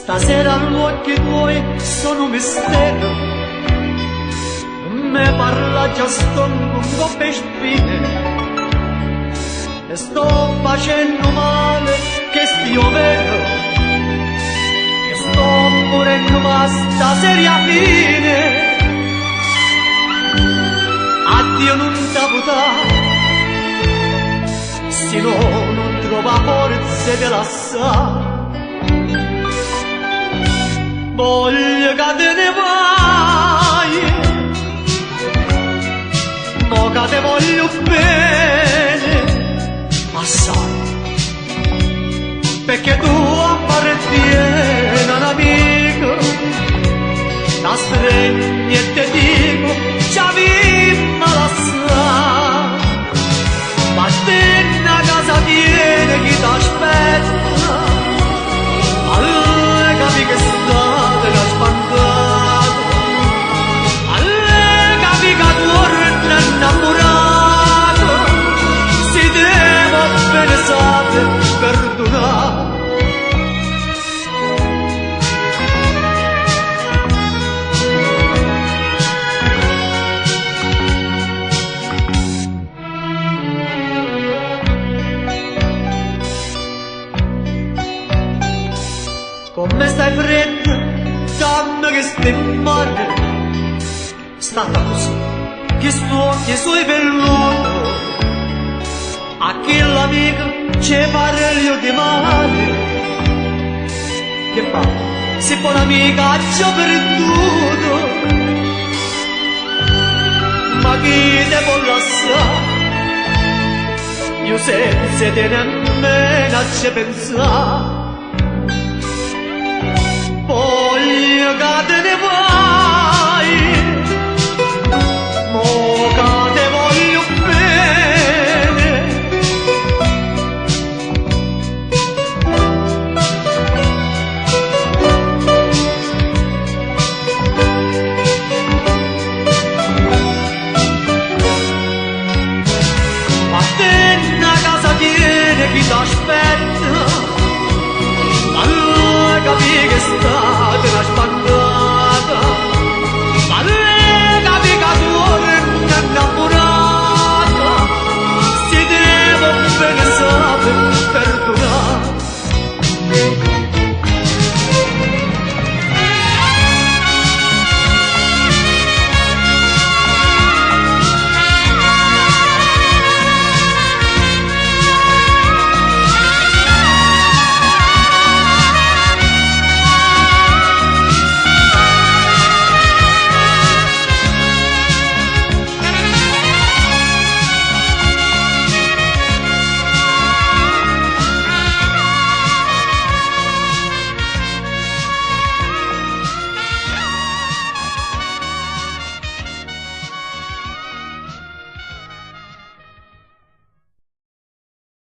Stasera gli occhi tuoi sono un mistero, me parla già sto lungo per spine, e sto facendo male che stia vero, che sto morendo ma stasera fine. Addio non da buttare, se no non trova forze di lasciare. Voglio che te ne vai, mo che te voglio bene, assai, perché tu appartieni a un amico, da stregni e te dico, ci avimmo lassare, ma te a casa tiene chi t'aspetta, allora capi che state da spantato, allora capi che torna innamorato, si devo bene sapere perdonare. Come stai fredda, dammi che stai in mare, stata così, che sto che sui velluto, a chi l'amica ci parlo di male, che fa, se poi un'amica ci ho perduto, ma chi te può lasciare, io senza te nemmeno ci pensare.